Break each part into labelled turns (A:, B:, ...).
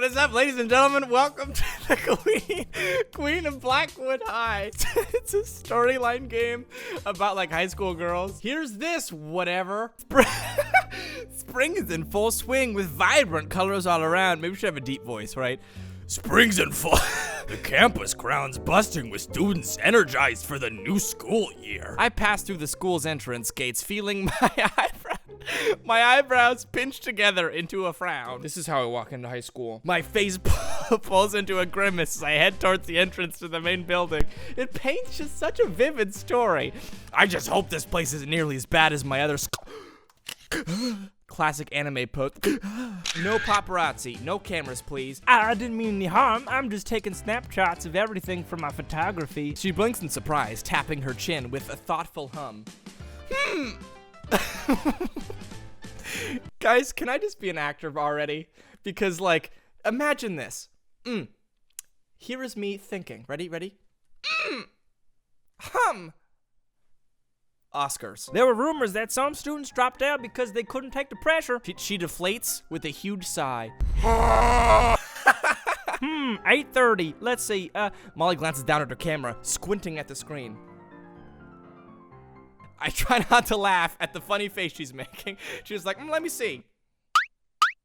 A: is up, ladies and gentlemen? Welcome to the Queen of Blackwood High. It's a storyline game about like high school girls. Here's this, whatever. Spring is in full swing with vibrant colors all around. Maybe we should have a deep voice, right? Spring's in full. The campus grounds busting with students energized for the new school year. I passed through the school's entrance gates feeling my eyebrows pinched together into a frown. This is how I walk into high school. My face pulls into a grimace as I head towards the entrance to the main building. It paints just such a vivid story. I just hope this place isn't nearly as bad as my other classic anime pose. No paparazzi, no cameras, please. I didn't mean any harm. I'm just taking snapshots of everything for my photography. She blinks in surprise, tapping her chin with a thoughtful hum. Guys, can I just be an actor already? Because, like, imagine this. Here is me thinking. Ready? Hum. Oscars. There were rumors that some students dropped out because they couldn't take the pressure. She deflates with a huge sigh. 8:30. Let's see. Molly glances down at her camera, squinting at the screen. I try not to laugh at the funny face she's making. She's like, let me see.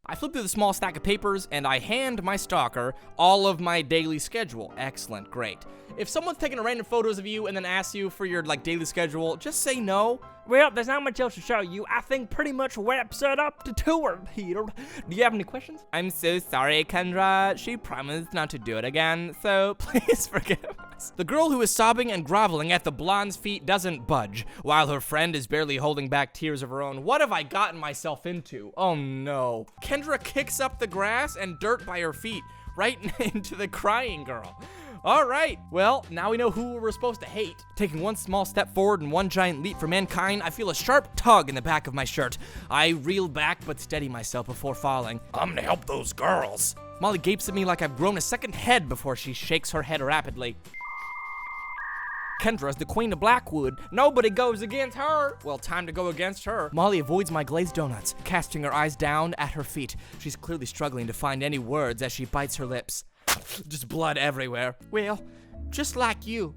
A: I flip through the small stack of papers and I hand my stalker all of my daily schedule. Excellent, great. If someone's taking random photos of you and then asks you for your daily schedule, just say no. Well, there's not much else to show you. I think pretty much wraps it up the tour, Peter. Do you have any questions? I'm so sorry, Kendra. She promised not to do it again, so please forgive us. The girl who is sobbing and groveling at the blonde's feet doesn't budge, while her friend is barely holding back tears of her own. What have I gotten myself into? Oh no. Kendra kicks up the grass and dirt by her feet, right into the crying girl. All right, well, now we know who we're supposed to hate. Taking one small step forward and one giant leap for mankind, I feel a sharp tug in the back of my shirt. I reel back but steady myself before falling. I'm gonna help those girls. Molly gapes at me like I've grown a second head before she shakes her head rapidly. Kendra's the Queen of Blackwood. Nobody goes against her. Well, time to go against her. Molly avoids my glazed donuts, casting her eyes down at her feet. She's clearly struggling to find any words as she bites her lips. Just blood everywhere. Well, just like you.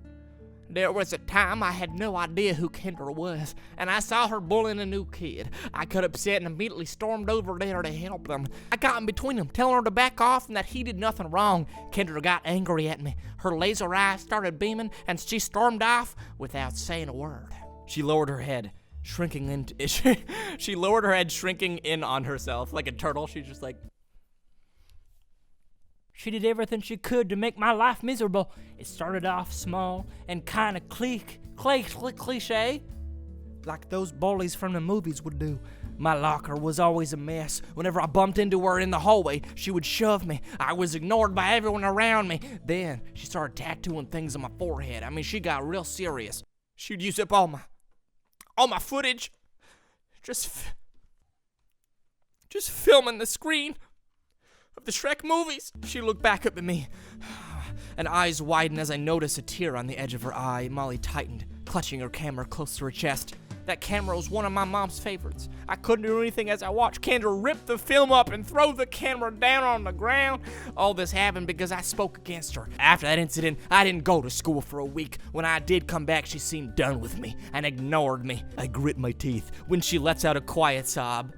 A: There was a time I had no idea who Kendra was, and I saw her bullying a new kid. I got upset and immediately stormed over there to help them. I got in between them, telling her to back off and that he did nothing wrong. Kendra got angry at me. Her laser eyes started beaming, and she stormed off without saying a word. She lowered her head, shrinking in on herself like a turtle. She's just like... She did everything she could to make my life miserable. It started off small and kind of cliche, like those bullies from the movies would do. My locker was always a mess. Whenever I bumped into her in the hallway, she would shove me. I was ignored by everyone around me. Then she started tattooing things on my forehead. I mean, she got real serious. She'd use up all my footage. Just filming the screen of the Shrek movies. She looked back up at me, and eyes widened as I noticed a tear on the edge of her eye. Molly tightened, clutching her camera close to her chest. That camera was one of my mom's favorites. I couldn't do anything as I watched Kendra rip the film up and throw the camera down on the ground. All this happened because I spoke against her. After that incident, I didn't go to school for a week. When I did come back, she seemed done with me and ignored me. I grit my teeth when she lets out a quiet sob.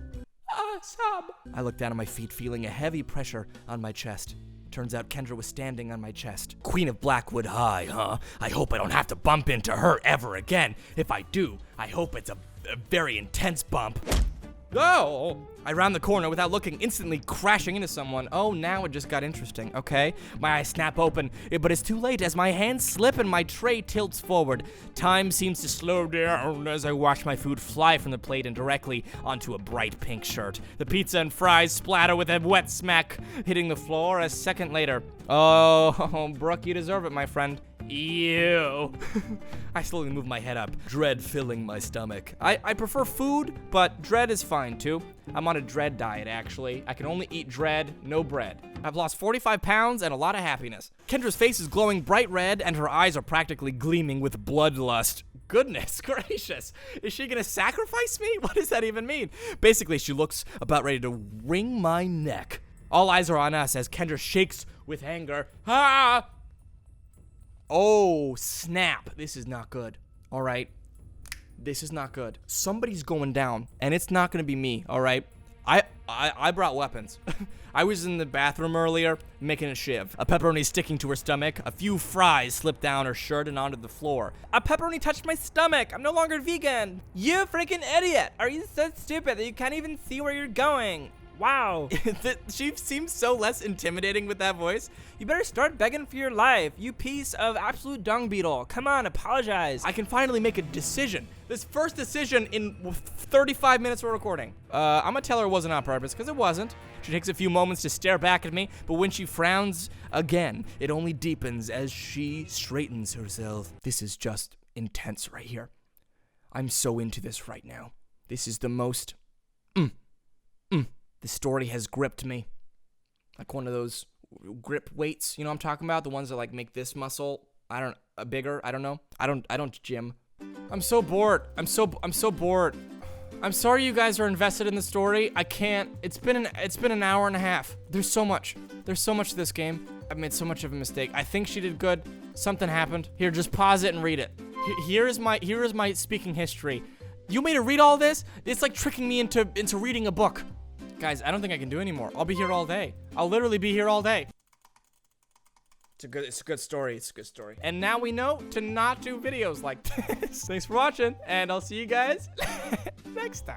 A: Sob. I looked down at my feet, feeling a heavy pressure on my chest. Turns out Kendra was standing on my chest. Queen of Blackwood High, huh? I hope I don't have to bump into her ever again. If I do, I hope it's a very intense bump. Oh! I round the corner without looking, instantly crashing into someone. Oh, now it just got interesting, okay? My eyes snap open, but it's too late as my hands slip and my tray tilts forward. Time seems to slow down as I watch my food fly from the plate and directly onto a bright pink shirt. The pizza and fries splatter with a wet smack, hitting the floor a second later. Oh, Brooke, you deserve it, my friend. Ew. I slowly move my head up, dread filling my stomach. I prefer food, but dread is fine too. I'm on a dread diet, actually. I can only eat dread, no bread. I've lost 45 pounds and a lot of happiness. Kendra's face is glowing bright red and her eyes are practically gleaming with bloodlust. Goodness gracious. Is she gonna sacrifice me? What does that even mean? Basically, she looks about ready to wring my neck. All eyes are on us as Kendra shakes with anger. Ah! Oh, snap. This is not good. All right. This is not good. Somebody's going down, and it's not going to be me, all right? I brought weapons. I was in the bathroom earlier, making a shiv. A pepperoni sticking to her stomach. A few fries slipped down her shirt and onto the floor. A pepperoni touched my stomach. I'm no longer vegan. You freaking idiot. Are you so stupid that you can't even see where you're going? Wow. She seems so less intimidating with that voice. You better start begging for your life, you piece of absolute dung beetle. Come on, apologize. I can finally make a decision. This first decision in 35 minutes of recording. I'm gonna tell her it wasn't on purpose, because it wasn't. She takes a few moments to stare back at me, but when she frowns again, it only deepens as she straightens herself. This is just intense right here. I'm so into this right now. This is the most... The story has gripped me. Like one of those grip weights, you know what I'm talking about? The ones that like make this muscle, bigger, I don't know. I don't gym. I'm so bored. I'm so bored. I'm sorry you guys are invested in the story. I can't. It's been an hour and a half. There's so much to this game. I've made so much of a mistake. I think she did good. Something happened. Here, just pause it and read it. Here is my speaking history. You made her read all this? It's like tricking me into reading a book. Guys, I don't think I can do anymore. I'll be here all day. I'll literally be here all day. It's a good story. It's a good story. And now we know to not do videos like this. Thanks for watching, and I'll see you guys next time.